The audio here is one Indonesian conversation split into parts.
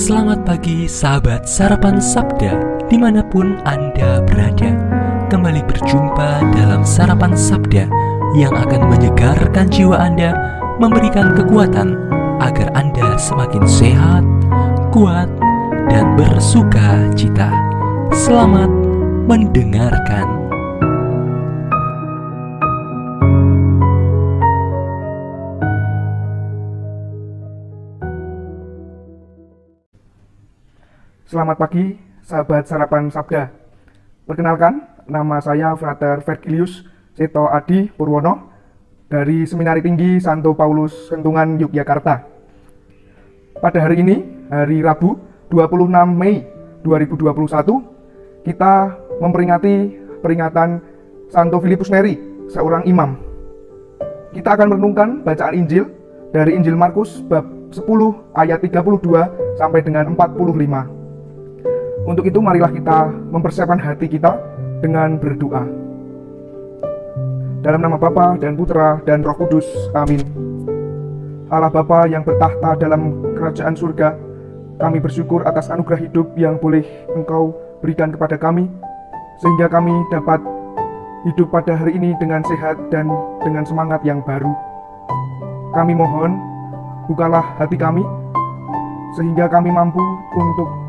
Selamat pagi sahabat Sarapan Sabda dimanapun Anda berada. Kembali berjumpa dalam Sarapan Sabda yang akan menyegarkan jiwa Anda, memberikan kekuatan agar Anda semakin sehat, kuat, dan bersuka cita. Selamat mendengarkan. Selamat pagi, sahabat Sarapan Sabda. Perkenalkan, nama saya Frater Vergilius Seto Adi Purwono dari Seminari Tinggi Santo Paulus Kentungan, Yogyakarta. Pada hari ini, hari Rabu 26 Mei 2021, kita memperingati peringatan Santo Filipus Neri, seorang imam. Kita akan merenungkan bacaan Injil dari Injil Markus bab 10 ayat 32 sampai dengan 45. Untuk itu marilah kita mempersiapkan hati kita dengan berdoa. Dalam nama Bapa dan Putra dan Roh Kudus, amin. Allah Bapa yang bertahta dalam kerajaan surga, kami bersyukur atas anugerah hidup yang boleh Engkau berikan kepada kami, sehingga kami dapat hidup pada hari ini dengan sehat dan dengan semangat yang baru. Kami mohon, bukalah hati kami, sehingga kami mampu untuk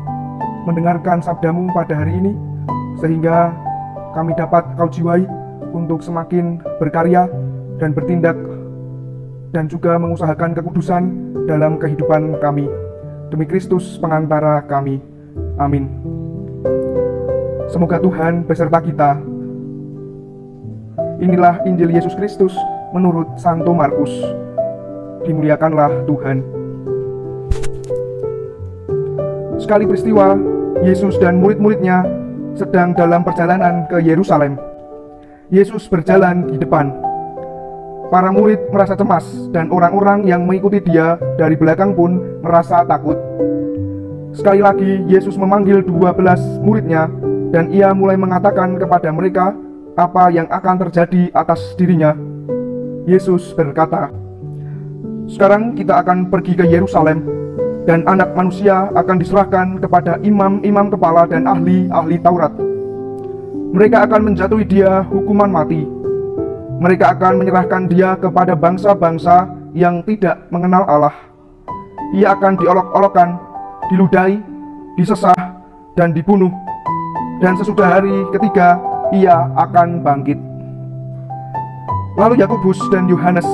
mendengarkan sabdamu pada hari ini, sehingga kami dapat Kau jiwai untuk semakin berkarya dan bertindak, dan juga mengusahakan kekudusan dalam kehidupan kami. Demi Kristus pengantara kami. Amin. Semoga Tuhan beserta kita. Inilah Injil Yesus Kristus menurut Santo Markus. Dimuliakanlah Tuhan. Sekali peristiwa, Yesus dan murid-muridnya sedang dalam perjalanan ke Yerusalem. Yesus berjalan di depan. Para murid merasa cemas dan orang-orang yang mengikuti dia dari belakang pun merasa takut. Sekali lagi Yesus memanggil 12 muridnya dan ia mulai mengatakan kepada mereka apa yang akan terjadi atas dirinya. Yesus berkata, "Sekarang kita akan pergi ke Yerusalem, dan anak manusia akan diserahkan kepada imam-imam kepala dan ahli-ahli Taurat. Mereka akan menjatuhi dia hukuman mati. Mereka akan menyerahkan dia kepada bangsa-bangsa yang tidak mengenal Allah. Ia akan diolok-olokkan, diludahi, disesah, dan dibunuh. Dan sesudah hari ketiga, ia akan bangkit." Lalu Yakobus dan Yohanes,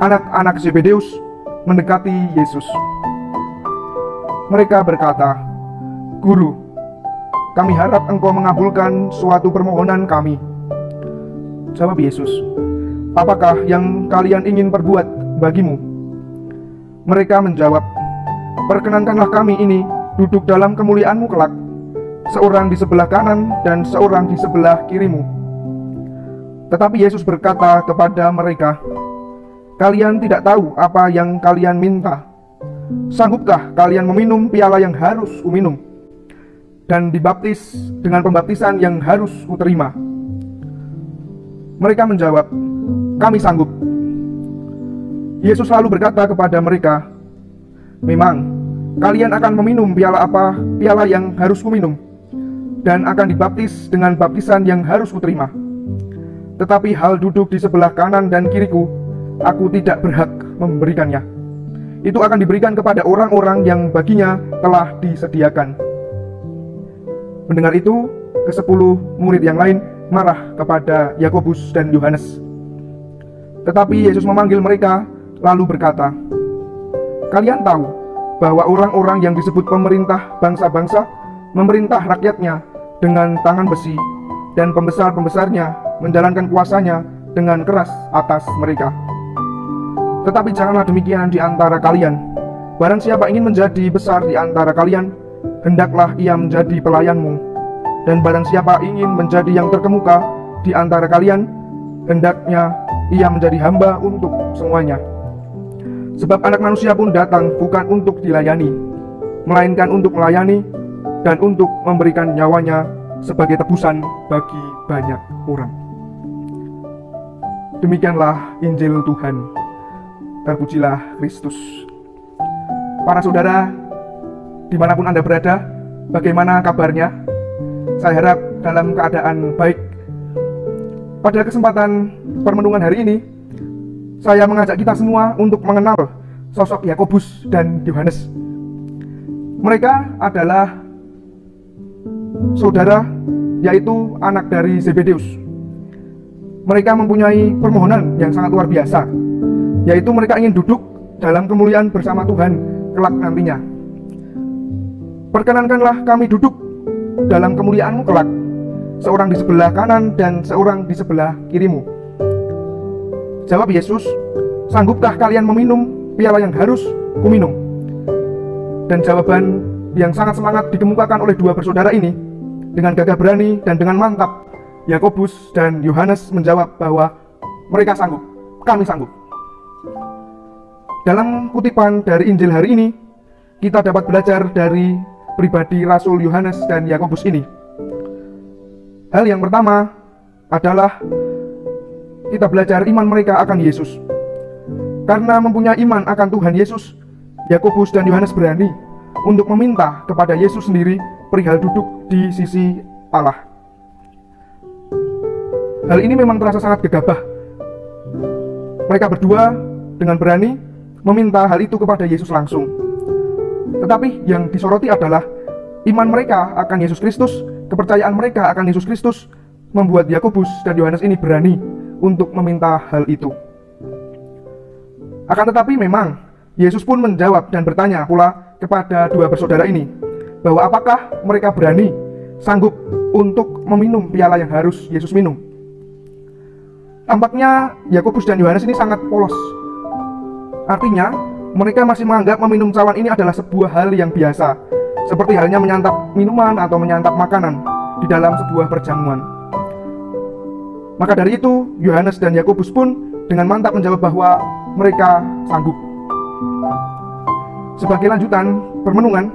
anak-anak Zebedeus, mendekati Yesus. Mereka berkata, "Guru, kami harap Engkau mengabulkan suatu permohonan kami." Jawab Yesus, "Apakah yang kalian ingin perbuat bagimu?" Mereka menjawab, "Perkenankanlah kami ini duduk dalam kemuliaan-Mu kelak, seorang di sebelah kanan dan seorang di sebelah kiri-Mu." Tetapi Yesus berkata kepada mereka, "Kalian tidak tahu apa yang kalian minta. Sanggupkah kalian meminum piala yang harus kuminum, dan dibaptis dengan pembaptisan yang harus kuterima?" Mereka menjawab, "Kami sanggup." Yesus lalu berkata kepada mereka, "Memang, kalian akan meminum piala yang harus kuminum, dan akan dibaptis dengan baptisan yang harus kuterima. Tetapi hal duduk di sebelah kanan dan kiriku, aku tidak berhak memberikannya. Itu akan diberikan kepada orang-orang yang baginya telah disediakan." Mendengar itu, ke-10 murid yang lain marah kepada Yakobus dan Yohanes. Tetapi Yesus memanggil mereka, lalu berkata, "Kalian tahu bahwa orang-orang yang disebut pemerintah bangsa-bangsa memerintah rakyatnya dengan tangan besi, dan pembesar-pembesarnya menjalankan kuasanya dengan keras atas mereka. Tetapi janganlah demikian di antara kalian. Barang siapa ingin menjadi besar di antara kalian, hendaklah ia menjadi pelayanmu. Dan barang siapa ingin menjadi yang terkemuka di antara kalian, hendaknya ia menjadi hamba untuk semuanya. Sebab Anak Manusia pun datang bukan untuk dilayani, melainkan untuk melayani dan untuk memberikan nyawanya sebagai tebusan bagi banyak orang." Demikianlah Injil Tuhan. Terpujilah Kristus. Para saudara, dimanapun Anda berada, bagaimana kabarnya? Saya harap dalam keadaan baik. Pada kesempatan permenungan hari ini, saya mengajak kita semua untuk mengenal sosok Yakobus dan Yohanes. Mereka adalah saudara, yaitu anak dari Zebedeus. Mereka mempunyai permohonan yang sangat luar biasa, yaitu mereka ingin duduk dalam kemuliaan bersama Tuhan kelak nantinya. Perkenankanlah kami duduk dalam kemuliaan-Mu kelak, seorang di sebelah kanan dan seorang di sebelah kirimu. Jawab Yesus, sanggupkah kalian meminum piala yang harus kuminum? Dan jawaban yang sangat semangat dikemukakan oleh dua bersaudara ini dengan gagah berani dan dengan mantap. Yakobus dan Yohanes menjawab bahwa mereka sanggup, kami sanggup. Dalam kutipan dari Injil hari ini, kita dapat belajar dari pribadi Rasul Yohanes dan Yakobus ini. Hal yang pertama adalah kita belajar iman mereka akan Yesus. Karena mempunyai iman akan Tuhan Yesus, Yakobus dan Yohanes berani untuk meminta kepada Yesus sendiri perihal duduk di sisi Allah. Hal ini memang terasa sangat gegabah. Mereka berdua dengan berani meminta hal itu kepada Yesus langsung. Tetapi yang disoroti adalah iman mereka akan Yesus Kristus, kepercayaan mereka akan Yesus Kristus membuat Yakobus dan Yohanes ini berani untuk meminta hal itu. Akan tetapi memang Yesus pun menjawab dan bertanya pula kepada dua bersaudara ini bahwa apakah mereka berani, sanggup untuk meminum piala yang harus Yesus minum. Tampaknya Yakobus dan Yohanes ini sangat polos. Artinya mereka masih menganggap meminum cawan ini adalah sebuah hal yang biasa, seperti halnya menyantap minuman atau menyantap makanan di dalam sebuah perjamuan. Maka dari itu, Yohanes dan Yakobus pun dengan mantap menjawab bahwa mereka sanggup. Sebagai lanjutan permenungan,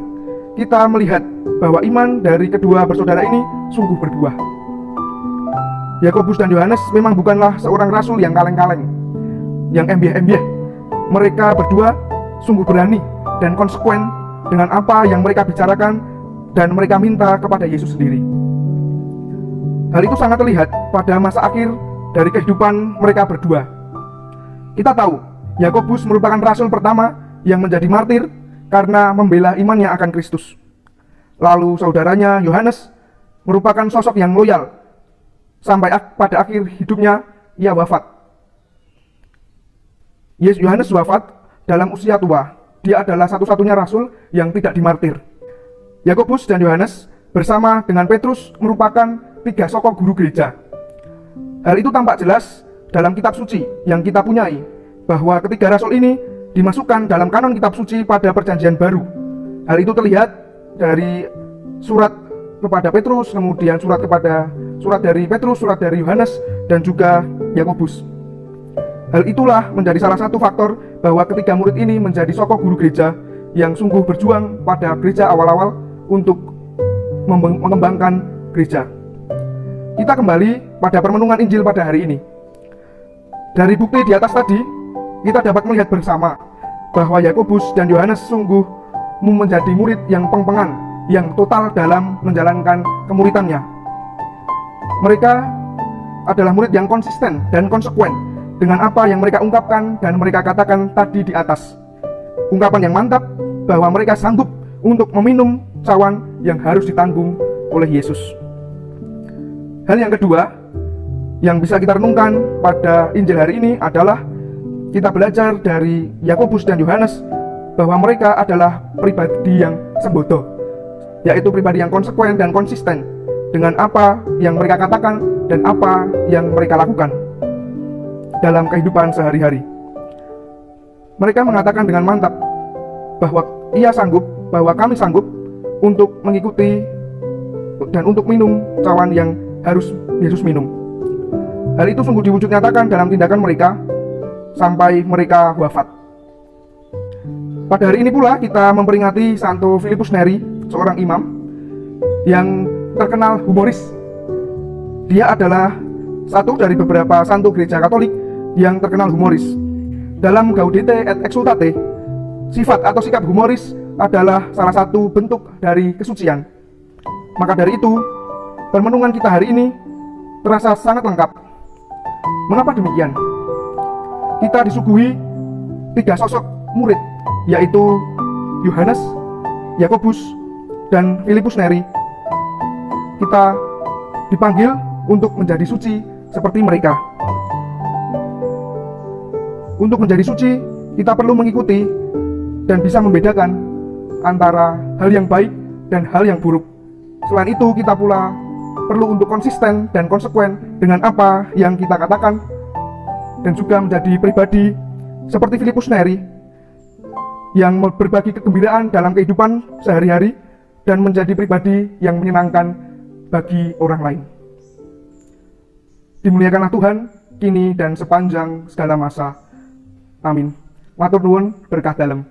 kita melihat bahwa iman dari kedua bersaudara ini sungguh berbuah. Yakobus dan Yohanes memang bukanlah seorang rasul yang kaleng-kaleng, yang embyeh-embyeh. Mereka berdua sungguh berani dan konsekuen dengan apa yang mereka bicarakan dan mereka minta kepada Yesus sendiri. Hal itu sangat terlihat pada masa akhir dari kehidupan mereka berdua. Kita tahu, Yakobus merupakan rasul pertama yang menjadi martir karena membela imannya akan Kristus. Lalu saudaranya Yohanes merupakan sosok yang loyal sampai pada akhir hidupnya ia wafat. Yohanes wafat dalam usia tua. Dia adalah satu-satunya rasul yang tidak dimartir. Yakobus dan Yohanes bersama dengan Petrus merupakan tiga sokok guru gereja. Hal itu tampak jelas dalam kitab suci yang kita punyai, bahwa ketiga rasul ini dimasukkan dalam kanon kitab suci pada perjanjian baru. Hal itu terlihat dari surat kepada Petrus, kemudian surat dari Petrus, surat dari Yohanes, dan juga Yakobus. Hal itulah menjadi salah satu faktor bahwa ketiga murid ini menjadi sokok guru gereja yang sungguh berjuang pada gereja awal-awal untuk mengembangkan gereja. Kita kembali pada permenungan Injil pada hari ini. Dari bukti di atas tadi, kita dapat melihat bersama bahwa Yakobus dan Yohanes sungguh menjadi murid yang pengpengan, yang total dalam menjalankan kemuridannya. Mereka adalah murid yang konsisten dan konsekuen dengan apa yang mereka ungkapkan dan mereka katakan tadi di atas. Ungkapan yang mantap bahwa mereka sanggup untuk meminum cawan yang harus ditanggung oleh Yesus. Hal yang kedua yang bisa kita renungkan pada Injil hari ini adalah kita belajar dari Yakobus dan Yohanes bahwa mereka adalah pribadi yang sembodo, yaitu pribadi yang konsekuen dan konsisten dengan apa yang mereka katakan dan apa yang mereka lakukan dalam kehidupan sehari-hari. Mereka mengatakan dengan mantap bahwa ia sanggup, bahwa kami sanggup untuk mengikuti dan untuk minum cawan yang harus Yesus minum. Hal itu sungguh diwujud nyatakan dalam tindakan mereka sampai mereka wafat. Pada hari ini pula kita memperingati Santo Filipus Neri, seorang imam yang terkenal humoris. Dia adalah satu dari beberapa santo gereja Katolik yang terkenal humoris. Dalam Gaudete et Exsultate, sifat atau sikap humoris adalah salah satu bentuk dari kesucian. Maka dari itu, permenungan kita hari ini terasa sangat lengkap. Mengapa demikian? Kita disuguhi 3 sosok murid, yaitu Yohanes, Yakobus, dan Filipus Neri. Kita dipanggil untuk menjadi suci seperti mereka. Untuk menjadi suci, kita perlu mengikuti dan bisa membedakan antara hal yang baik dan hal yang buruk. Selain itu, kita pula perlu untuk konsisten dan konsekuen dengan apa yang kita katakan, dan juga menjadi pribadi seperti Filipus Neri yang berbagi kegembiraan dalam kehidupan sehari-hari dan menjadi pribadi yang menyenangkan bagi orang lain. Dimuliakanlah Tuhan kini dan sepanjang segala masa. Amin. Matur nuwun berkah dalem.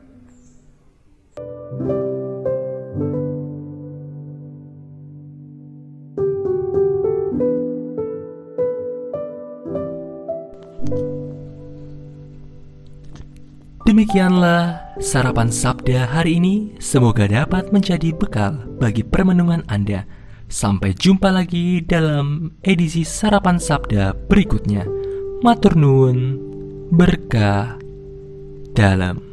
Demikianlah sarapan sabda hari ini. Semoga dapat menjadi bekal bagi permenungan Anda. Sampai jumpa lagi dalam edisi sarapan sabda berikutnya. Matur nuwun berkah dalam.